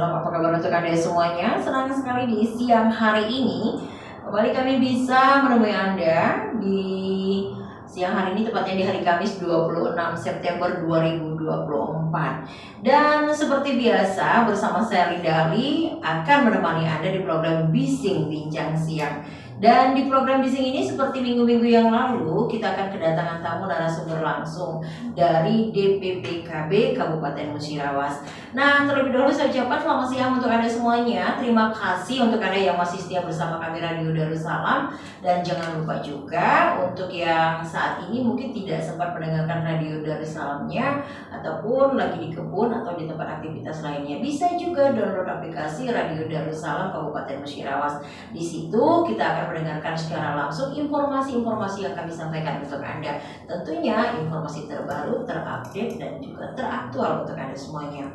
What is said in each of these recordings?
Salam, apa kabar untuk Anda semuanya? Senang sekali di siang hari ini kembali kami bisa menemui Anda di siang hari ini, tepatnya di hari Kamis 26 September 2024. Dan seperti biasa bersama saya Linda Ali akan menemani Anda di program Bising Bincang Siang. Dan di program Bising ini seperti minggu-minggu yang lalu kita akan kedatangan tamu narasumber langsung dari DPPKB Kabupaten Musirawas. Nah, terlebih dahulu saya ucapkan selamat siang untuk Anda semuanya. Terima kasih untuk Anda yang masih setia bersama kami Radio Darussalam. Dan jangan lupa juga untuk yang saat ini mungkin tidak sempat mendengarkan Radio Darussalamnya ataupun lagi di kebun atau di tempat aktivitas lainnya, bisa juga download aplikasi Radio Darussalam Kabupaten Musirawas. Di situ kita akan mendengarkan secara langsung informasi-informasi yang kami sampaikan untuk Anda. Tentunya informasi terbaru, terupdate, dan juga teraktual untuk Anda semuanya.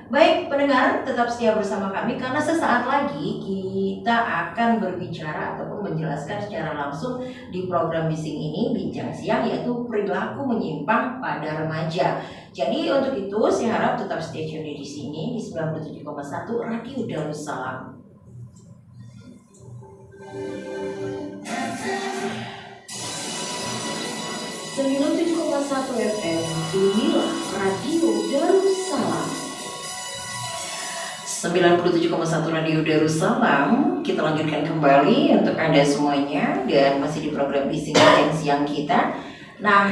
Baik pendengar, tetap setia bersama kami karena sesaat lagi kita akan berbicara ataupun menjelaskan secara langsung di program Bising ini, Bincang Siang, yaitu perilaku menyimpang pada remaja. Jadi untuk itu saya harap tetap stay tune di sini di 97,1 Radio Darussalam. 97,1 FM, inilah Radio Darussalam. 97,1 Radio Darussalam, kita lanjutkan kembali untuk Anda semuanya dan masih di program Bising Bincang Siang kita. Nah,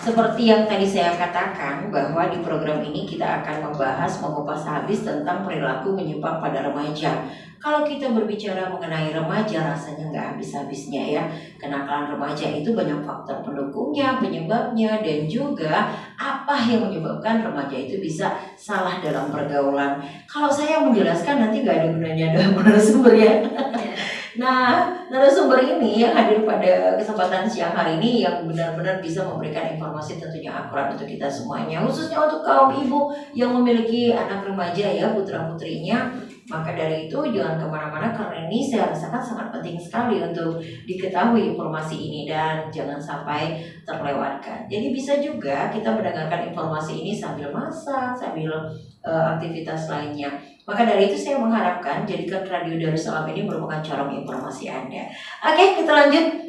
seperti yang tadi saya katakan bahwa di program ini kita akan membahas mengupas habis tentang perilaku menyimpang pada remaja. Kalau kita berbicara mengenai remaja rasanya nggak habis-habisnya ya. Kenakalan remaja itu banyak faktor pendukungnya, penyebabnya, dan juga apa yang menyebabkan remaja itu bisa salah dalam pergaulan. Kalau saya menjelaskan nanti nggak ada gunanya dalam narasumber ya. Nah, narasumber ini yang hadir pada kesempatan siang hari ini yang benar-benar bisa memberikan informasi tentunya akurat untuk kita semuanya, khususnya untuk kaum ibu yang memiliki anak remaja ya, putra-putrinya. Maka dari itu jangan kemana-mana karena ini saya rasakan sangat penting sekali untuk diketahui informasi ini dan jangan sampai terlewatkan. Jadi bisa juga kita mendengarkan informasi ini sambil masak, sambil aktivitas lainnya. Maka dari itu saya mengharapkan jadikan Radio Darussalam ini merupakan corong informasi Anda. Oke, kita lanjut.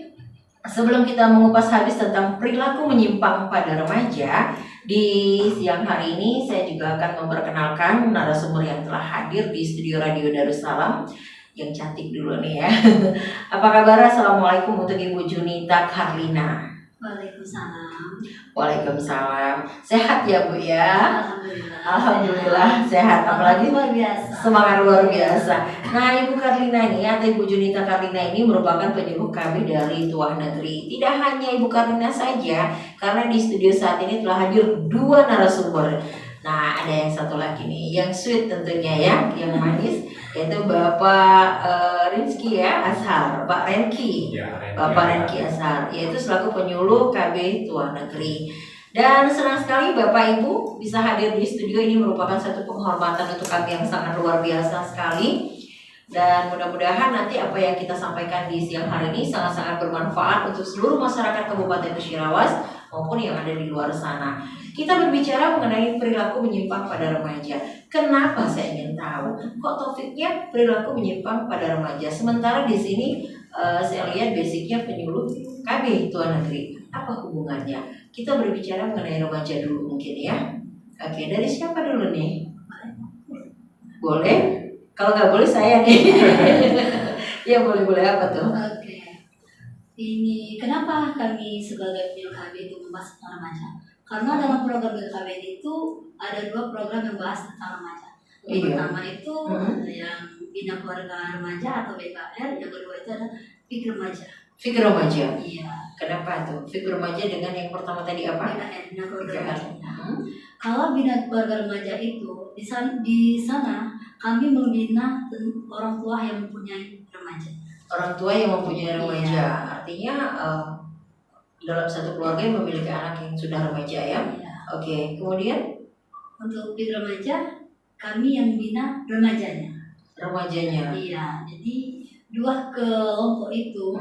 Sebelum kita mengupas habis tentang perilaku menyimpang pada remaja, di siang hari ini saya juga akan memperkenalkan narasumber yang telah hadir di studio Radio Darussalam. Yang cantik dulu nih ya. Apa kabar? Assalamualaikum untuk Ibu Junita Karlina. Waalaikumsalam. Waalaikumsalam. Sehat ya Bu ya? Alhamdulillah. Alhamdulillah sehat. Apalagi luar biasa. Semangat luar biasa. Nah, Ibu Karlina ini atau Ibu Junita Karlina ini merupakan penyuluh kami dari Tuah Negeri. Tidak hanya Ibu Karlina saja, karena di studio saat ini telah hadir 2 narasumber. Nah, ada yang satu lagi nih, yang sweet tentunya ya, yang manis, yaitu Bapak Rizky ya, Ashar, Pak Renki. Ya, Bapak Renki Ashar, yaitu selaku penyuluh KB Tuah Negeri. Dan senang sekali Bapak Ibu bisa hadir di studio, ini merupakan satu penghormatan untuk kami yang sangat luar biasa sekali. Dan mudah-mudahan nanti apa yang kita sampaikan di siang hari ini sangat-sangat bermanfaat untuk seluruh masyarakat Kabupaten Musirawas maupun yang ada di luar sana. Kita berbicara mengenai perilaku menyimpang pada remaja. Kenapa saya ingin tahu? Kok topiknya perilaku menyimpang pada remaja? Sementara di sini saya lihat basicnya penyuluh KB Tuah Negeri. Apa hubungannya? Kita berbicara mengenai remaja dulu mungkin ya. Oke, dari siapa dulu nih? Boleh? Kalau nggak boleh saya nih. Ya boleh-boleh, apa tuh? Oke. Ini kenapa kami sebagai penyuluh KB itu membahas tentang remaja? Karena dalam program BKB itu ada 2 program yang bahas tentang remaja. Yang pertama itu yang Bina Keluarga Remaja atau BKR, yang kedua itu ada Fik Remaja. Fik Remaja. Iya. Kenapa tuh? Fik Remaja dengan yang pertama tadi apa? BKR, Bina Keluarga Remaja. Kalau Bina Keluarga Remaja itu di sana kami membina orang tua yang mempunyai remaja. Orang tua yang mempunyai remaja, iya. Artinya dalam satu keluarga yang memiliki anak yang sudah remaja ya. Iya. Oke, kemudian untuk Fik Remaja kami yang membina remajanya. Remajanya. Iya, jadi 2 kelompok itu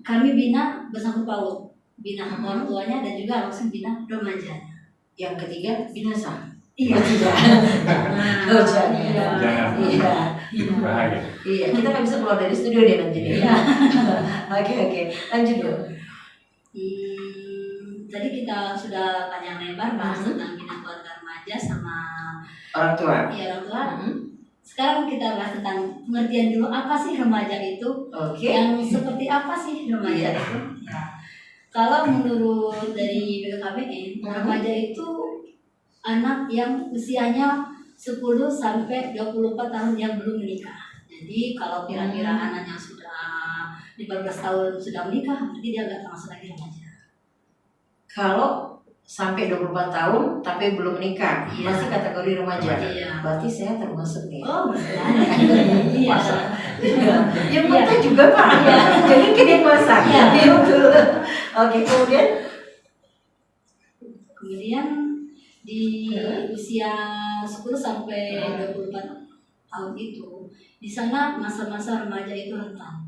kami bina bersangkut paut, bina orang tuanya dan juga langsung bina remajanya. Yang ketiga binasa. Iya. Oh, jangan. Jangan. Iya. Bahaya. Iya, kita nggak bisa keluar dari studio deh nanti nih. Iya. Oke, lanjut dong. Tadi kita sudah panjang lebar bahas tentang bina keluarga remaja sama Orang tua. orang tua. Sekarang kita bahas tentang pengertian dulu apa sih remaja itu, Oke. yang seperti apa sih remaja itu. Ya. Kalau menurut dari BKKBN, remaja itu anak yang usianya 10 sampai 24 tahun yang belum menikah. Jadi kalau kira-kira anaknya sudah 15 tahun sudah menikah, berarti dia nggak termasuk lagi remaja. Kalau sampai 24 tahun tapi belum menikah, Iya. masih kategori remaja. Iya. Berarti saya termasuk nih. Oh, iya. Masa? Yang penting juga Pak. Jadi kan yang masak. Iya. Iya, betul. Oke, Kemudian di usia 10 sampai 24 tahun itu, di sana masa-masa remaja itu rentan.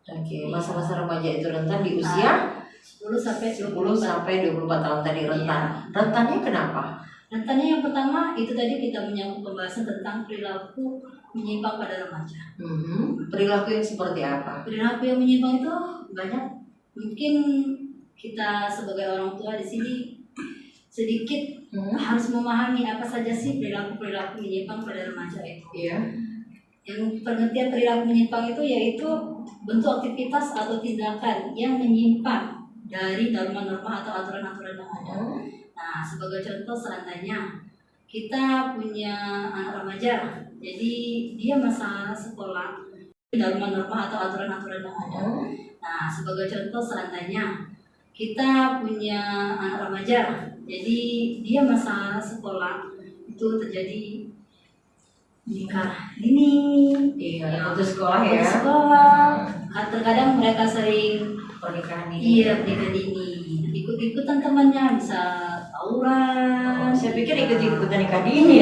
Oke, masa-masa remaja itu rentan di usia 10 sampai 10 24. sampai 24 tahun tadi rentan. Iya. Rentannya kenapa? Rentannya yang pertama itu tadi kita menyangkut pembahasan tentang perilaku menyimpang pada remaja. Perilaku yang seperti apa? Perilaku yang menyimpang itu banyak. Mungkin kita sebagai orang tua di sini sedikit harus memahami apa saja sih perilaku menyimpang pada remaja itu. Iya. Yang pengertian perilaku menyimpang itu yaitu bentuk aktivitas atau tindakan yang menyimpang dari norma-norma atau aturan-aturan yang ada. Nah, sebagai contoh seandainya kita punya anak remaja, jadi dia masa sekolah norma-norma atau aturan-aturan yang ada. Nah, sebagai contoh seandainya kita punya anak remaja, jadi dia masa sekolah itu terjadi nikah dini, Iya, putus sekolah ya. putus sekolah. Terkadang mereka sering Pernikahan ini. iya nikah dini, ikut-ikutan temannya bisa tawuran. Saya pikir ikut-ikutan nikah dini.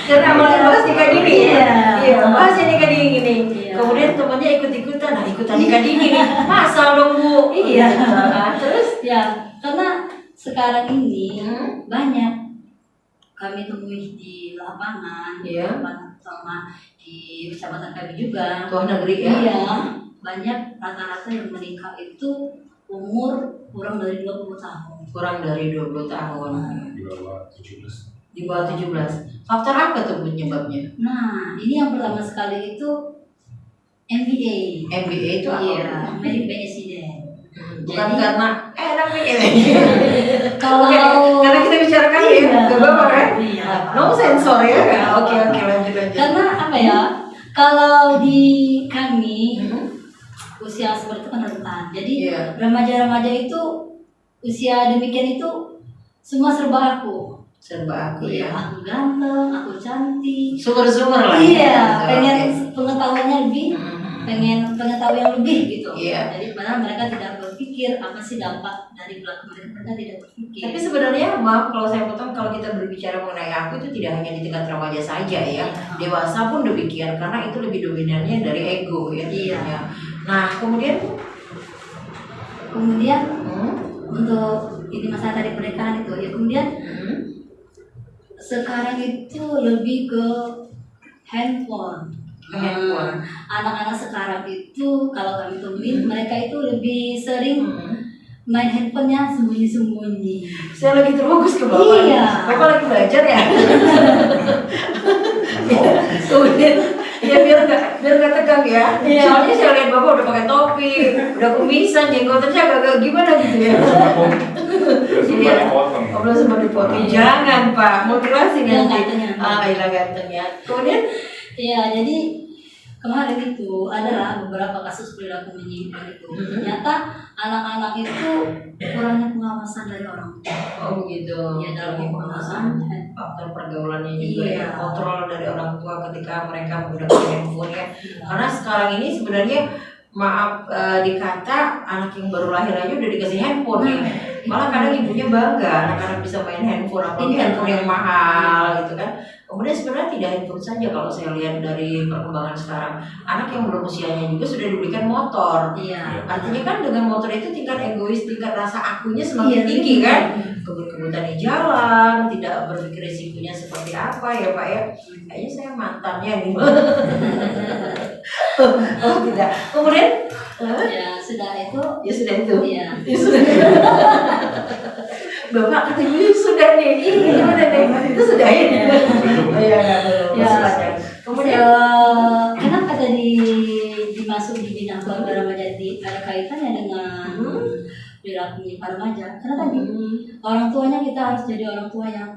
Karena malah bahas nikah dini. Iya. Iya, bahas nikah dini gini. Iya. Kemudian temannya ikut-ikutan, nah ikutan nikah dini nih. Masal dong Bu. Iya. Terus Ya, karena sekarang ini banyak kami temui di lapangan, Iya. sama di kecamatan kami juga. Tuh negeri ya. Iya, banyak rata-rata yang menikah itu umur kurang dari 20 tahun. Kurang dari 20 tahun. Di bawah 17. Di bawah 17. Faktor apa tuh penyebabnya? Nah, ini yang pertama sekali itu MBA. MBA itu apa? Iya, married by accident. Bukan Jadi- karena enak nih. Kalau Karena kita bicarakan ya, Iya. gak apa-apa kan? Iya. No sensor ya. Oke, lanjut. karena apa ya? Kalau di kami usia seperti itu kan rentan. Jadi Iya. remaja-remaja itu usia demikian itu semua serba aku. Serba aku Iya, ya. aku ganteng, aku cantik. Sumber-sumber lah. Iya, Gitu, pengen oke. pengetahuannya lebih, pengen pengetahuan lebih gitu. Iya. Jadi padahal mereka tidak berpikir apa sih dampak dari perilaku mereka tidak berpikir. Tapi sebenarnya maaf kalau saya potong, kalau kita berbicara mengenai aku itu tidak hanya di tingkat remaja saja ya, dewasa pun demikian karena itu lebih dominannya dari ego ya. Iya. tentunya. Nah kemudian untuk ini masalah tadi pernikahan itu ya, kemudian sekarang itu lebih ke handphone. Anak-anak sekarang itu kalau kami temuin mereka itu lebih sering main handphonenya sembunyi-sembunyi. saya lagi terfokus ke bapak. Iya. Bapak lagi belajar ya. Kemudian ya biar nggak tegang ya. Iya. Soalnya saya lihat bapak udah pakai topi, udah kumisan, jenggotannya agak gimana gitu ya. Sempat dipotong. Oh, belum sempat dipotong. Jangan Pak, mutilasi Hilang nanti. gantengnya. Hilang gantengnya. Kemudian Iya, jadi kemarin itu adalah beberapa kasus perilaku menyimpang itu. Ternyata anak-anak itu kurangnya pengawasan dari orang tua. oh begitu. Ya, dalam pengawasan, pengawasan. faktor pergaulannya juga Iya. ya, kontrol dari orang tua ketika mereka menggunakan handphone ya. Karena sekarang ini sebenarnya maaf dikata anak yang baru lahir aja udah dikasih handphone nih. Malah kadang ibunya bangga anak-anak bisa main handphone, apalagi Iya. handphone yang mahal gitu kan. Kemudian sebenarnya tidak handphone saja kalau saya lihat dari perkembangan sekarang, anak yang belum usianya juga sudah diberikan motor. Iya. Artinya kan dengan motor itu tingkat egois, tingkat rasa akunya semakin Iya, tinggi kan. kebut-kebutan di jalan, tidak berpikir risikonya seperti apa ya Pak ya. Kayaknya saya mantannya nih. Oh tidak. Kemudian Ya sudah itu. ya sudah itu. Ya. Ya sudah. Bapak katanya sudah nih. Gimana nih? Itu sudah ya. Oh iya belum. Ya. Silakan. Kemudian Kenapa tadi dimasuk di bidang keluarga remaja ada kaitannya dengan perilaku para remaja? Karena tadi orang tuanya kita harus jadi orang tua yang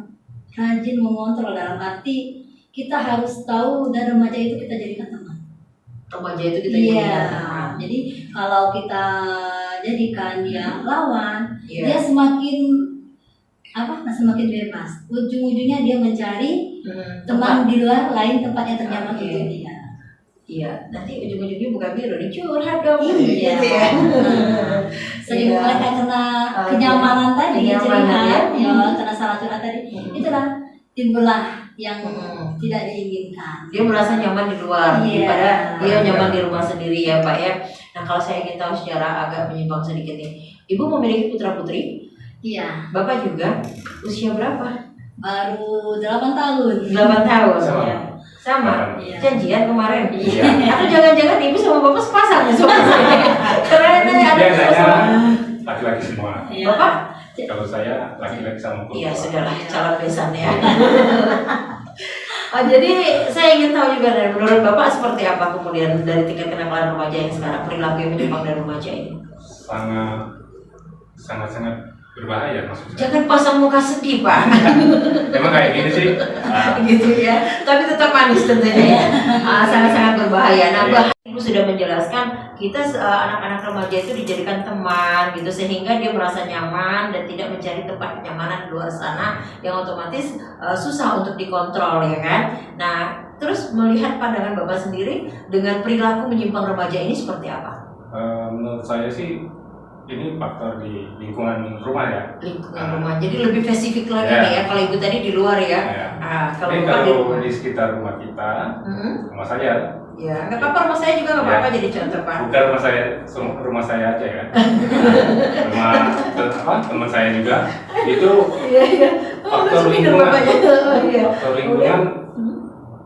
rajin mengontrol, dalam arti kita harus tahu dan remaja itu kita jadikan teman. remaja itu kita Iya. jadikan. Jadi kalau kita jadikan dia lawan, Iya. dia semakin bebas. Ujung-ujungnya dia mencari teman di luar lain tempat yang ternyaman Oke. untuk dia. Iya, nanti ujung-ujungnya bukan biru, dicurhat dong. Iya. Gitu ya. Sering Iya. mereka kena Oke. kenyamanan tadi, Kenyamanan, curhat, ya. karena salah curhat tadi. Hmm. Itulah timbullah yang Hmm. tidak diinginkan. Dia merasa nyaman di luar Iya. daripada dia nyaman di rumah sendiri ya Pak ya. Nah kalau saya ingin tahu secara agak menyimpang sedikit nih, Ibu memiliki putra putri, Iya, Bapak juga, usia berapa? baru 8 tahun. 8 tahun. Sama. Ya. Sama. Iya. Janjian kemarin. Iya. Atau jangan-jangan Ibu sama Bapak sepasang ya suami saya. Karena ada Biasanya laki-laki semua. Iya. Bapak? Kalau saya laki-laki sama perempuan. Iya sudahlah calon besan ya. Oh, jadi saya ingin tahu juga dari menurut Bapak seperti apa kemudian dari tingkat kenakalan remaja yang sekarang, perilaku yang menyimpang dari remaja ini. Sangat berbahaya maksud saya. Jangan pasang muka sedih Pak. Emang kayak gini sih. Gitu ya. Tapi tetap manis tentunya ya. Sangat-sangat berbahaya. Nah, Iya. Mbak Ibu sudah menjelaskan kita anak-anak remaja itu dijadikan teman gitu sehingga dia merasa nyaman dan tidak mencari tempat kenyamanan di luar sana yang otomatis susah untuk dikontrol ya kan. Nah, terus melihat pandangan Bapak sendiri dengan perilaku menyimpang remaja ini seperti apa? Menurut saya sih ini faktor di lingkungan rumah ya. Lingkungan rumah. Jadi lebih spesifik lagi Ya. nih ya. Kalau Ibu tadi di luar ya. Ya. Kalau Ini Bapak di kalau rumah. di sekitar rumah kita, rumah saya, Ya, nggak apa-apa rumah saya juga nggak apa-apa Ya. jadi contoh Pak. bukan rumah saya aja ya. Rumah teman saya juga itu Iya iya. Faktor Masukin lingkungan. bapaknya. Oh, iya. faktor lingkungan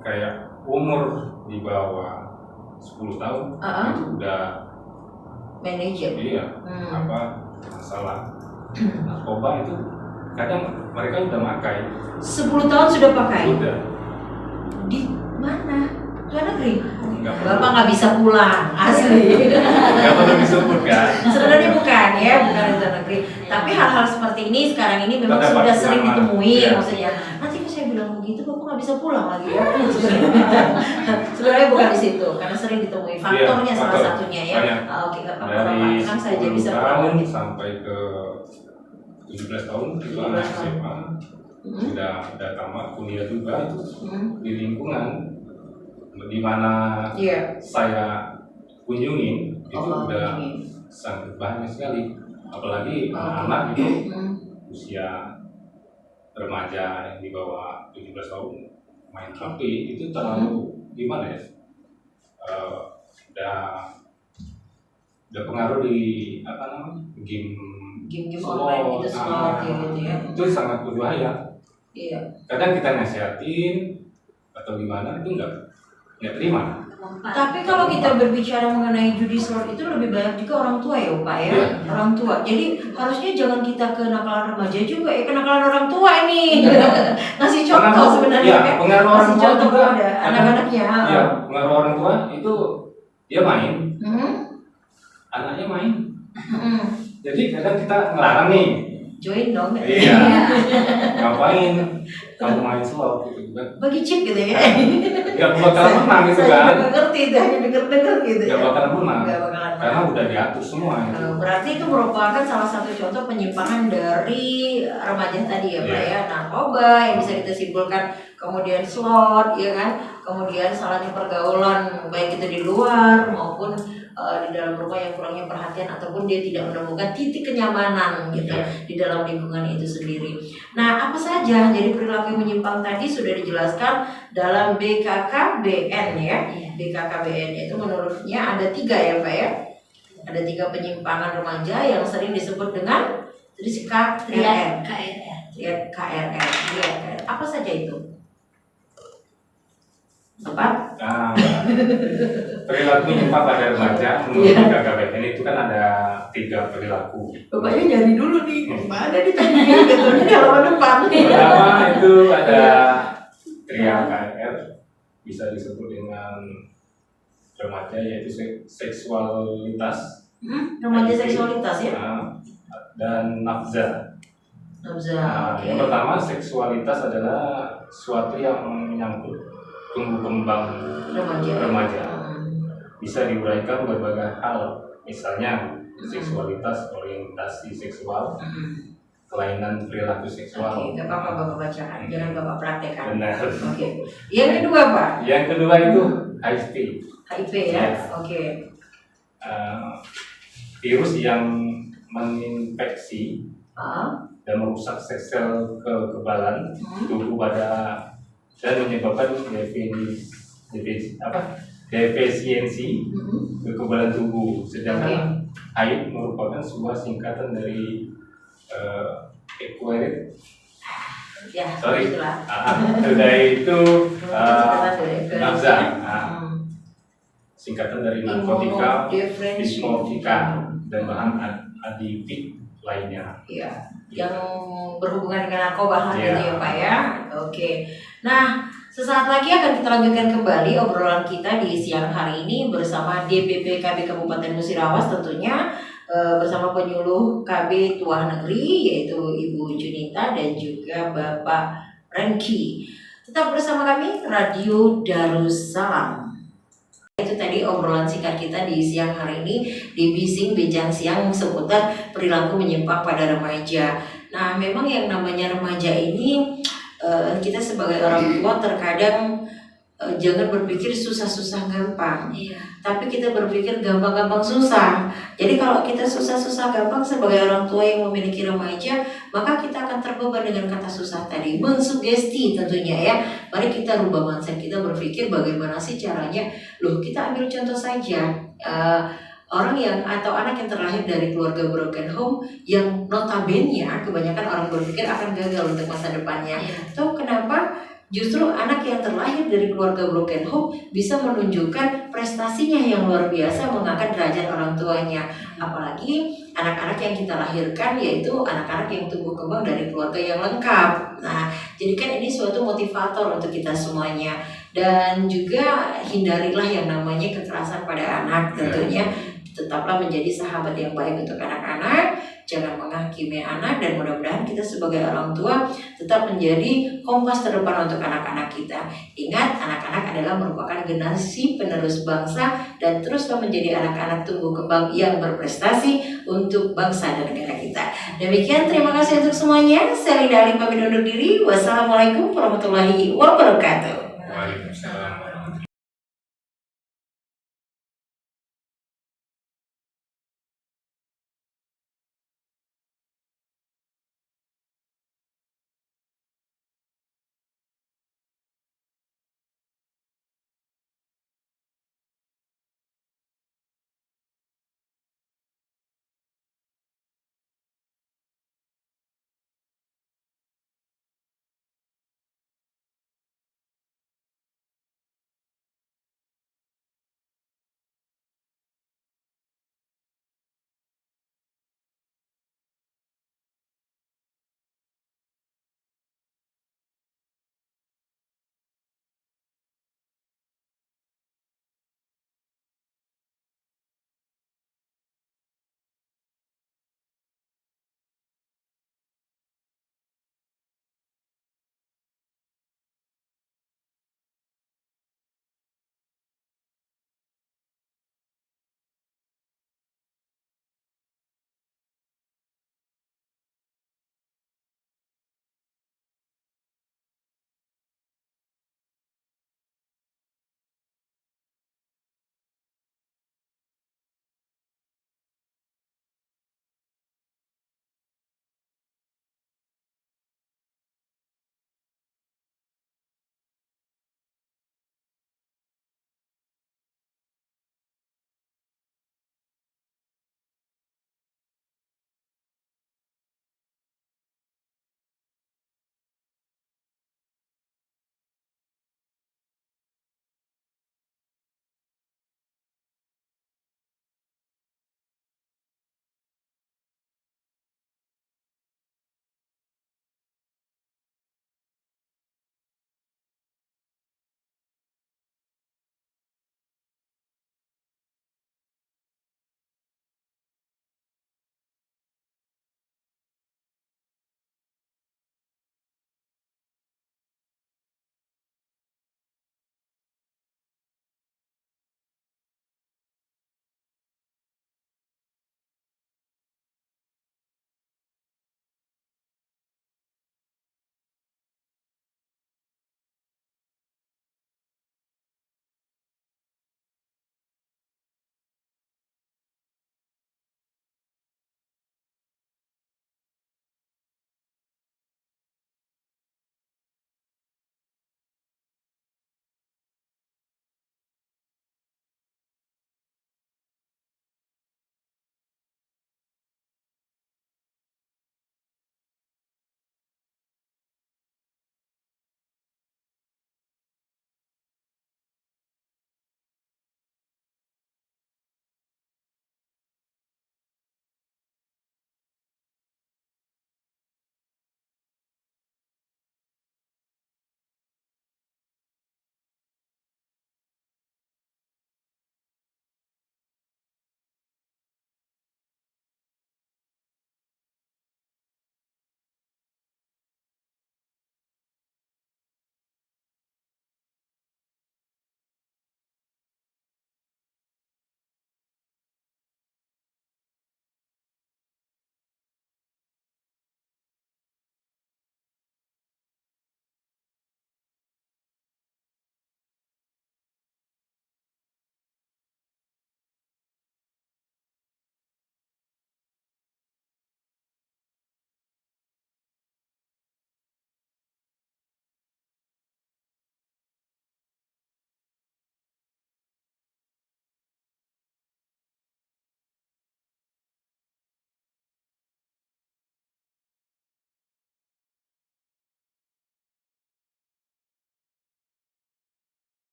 kayak umur di bawah 10 tahun itu udah Manajer. iya masalah narkoba itu kadang mereka udah makai 10 tahun sudah pakai. udah Di mana? Luar negeri. nggak Bapak nggak bisa pulang, asli. nggak perlu disebut kan. Sebenarnya bukan ya, bukan di luar negeri. Tapi hal-hal seperti ini sekarang ini memang Terdapat sudah sering pengalaman. ditemui, Ya. maksudnya. Nanti kalau saya bilang begitu, Bapak nggak bisa pulang lagi ya. Sebenarnya bukan di situ, karena sering ditemui. Faktornya salah faktor. satunya ya. Banyak. Oke, nggak apa-apa. Dari Bapak tenang saja 10 bisa tahun pulang. sampai ke 17 tahun itu anak SMA sudah tamat kuliah juga itu di lingkungan di mana Iya. saya kunjungin itu Oh, udah begini. sangat banyak sekali, apalagi Oke. anak-anak itu Hmm. usia remaja yang di bawah 17 tahun main HP itu terlalu gimana ya, udah pengaruh di game Game-game slot, online gitu, slot gitu ya. itu sangat berbahaya. Iya. Kadang kita nasihatin atau gimana itu nggak terima. Tapi kalau kita berbicara mengenai judi slot itu lebih banyak juga orang tua ya Pak ya. Iya. Orang tua. Jadi harusnya jangan kita kenakalan remaja juga ya, kenakalan orang tua ini. Ngasih contoh Pengaruh- sebenarnya iya, ya. pengaruh orang Ngasih tua contoh juga. kepada anak-anaknya. Iya, pengaruh orang tua itu dia main, Hmm. anaknya main. Hmm. Jadi kadang kita ngelarang nih, Join dong. iya, ngapain kamu main slot gitu kan? Bagi chip gitu ya. Gak bakalan menang gitu Saya kan? juga nggak ngerti itu, hanya denger-denger gitu. Gak bakalan menang, Nggak bakalan menang. karena udah diatur semua. Gitu. Berarti itu merupakan salah satu contoh penyimpangan dari remaja tadi ya Pak Iya. ya. Narkoba yang bisa kita simpulkan, kemudian slot ya kan, kemudian salahnya pergaulan baik itu di luar maupun di dalam rumah yang kurangnya perhatian ataupun dia tidak menemukan titik kenyamanan gitu Iya. di dalam lingkungan itu sendiri. Nah, apa saja jadi perilaku yang menyimpang tadi sudah dijelaskan dalam BKKBN ya. Iya. BKKBN itu menurutnya ada 3 ya Pak ya. Ada 3 penyimpangan remaja yang sering disebut dengan Terus Triad KRR. KRR. KRR. Apa saja itu? Bapak? Nah, perilaku menyimpang pada remaja menurut KKBN itu kan ada 3 perilaku. Bapaknya nyari dulu nih, gimana nih tadi? Betulnya di halaman depan. Pertama itu ada triad KRR, bisa disebut dengan remaja yaitu seksualitas, Remaja seksualitas ya? dan nafza. Nafza. Yang pertama, seksualitas adalah suatu yang menyangkut tumbuh kembang remaja. Bisa diuraikan berbagai hal, misalnya seksualitas, orientasi seksual, kelainan perilaku seksual. Oke, nggak apa-apa Bapak bacakan, jangan Bapak praktekkan. Benar. Oke. Yang kedua Pak? Yang kedua itu HIV. HIV ya? Oke. Virus yang menginfeksi dan merusak sel kekebalan tubuh pada dan menyebabkan defisiensi kekebalan tubuh. Sedangkan HIV merupakan sebuah singkatan dari acquired dari itu nafza, singkatan dari narkotika, diskotika, dan bahan aditif lainnya. Iya, yang berhubungan dengan narkoba gitu ya Pak ya. Oke. Nah, sesaat lagi akan kita lanjutkan kembali obrolan kita di siang hari ini bersama DPP-KB Kabupaten Musirawas tentunya bersama penyuluh KB Tuah Negeri yaitu Ibu Junita dan juga Bapak Renki. Tetap bersama kami Radio Darussalam. Itu tadi obrolan singkat kita di siang hari ini di Bising Bincang Siang seputar perilaku menyimpang pada remaja. Nah, memang yang namanya remaja ini kita sebagai orang tua terkadang jangan berpikir susah-susah gampang, tapi kita berpikir gampang-gampang susah. Jadi kalau kita susah-susah gampang sebagai orang tua yang memiliki remaja, maka kita akan terbeban dengan kata susah tadi, mensugesti tentunya ya. Mari kita rubah mindset kita, berpikir bagaimana sih caranya. Loh, kita ambil contoh saja orang yang atau anak yang terlahir dari keluarga broken home yang notabene kebanyakan orang berpikir akan gagal untuk masa depannya. Tahu kenapa? Justru anak yang terlahir dari keluarga broken home bisa menunjukkan prestasinya yang luar biasa, mengangkat derajat orang tuanya. Apalagi anak-anak yang kita lahirkan yaitu anak-anak yang tumbuh kembang dari keluarga yang lengkap. Nah, jadi kan ini suatu motivator untuk kita semuanya. Dan juga hindarilah yang namanya kekerasan pada anak tentunya. Tetaplah menjadi sahabat yang baik untuk anak-anak, jangan menghakimi anak, dan mudah-mudahan kita sebagai orang tua tetap menjadi kompas terdepan untuk anak-anak kita. Ingat, anak-anak adalah merupakan generasi penerus bangsa dan teruslah menjadi anak-anak tumbuh kembang yang berprestasi untuk bangsa dan negara kita. Demikian, terima kasih untuk semuanya. Saya Linda Ali pamit undur diri. Wassalamualaikum warahmatullahi wabarakatuh. Waalaikumsalam.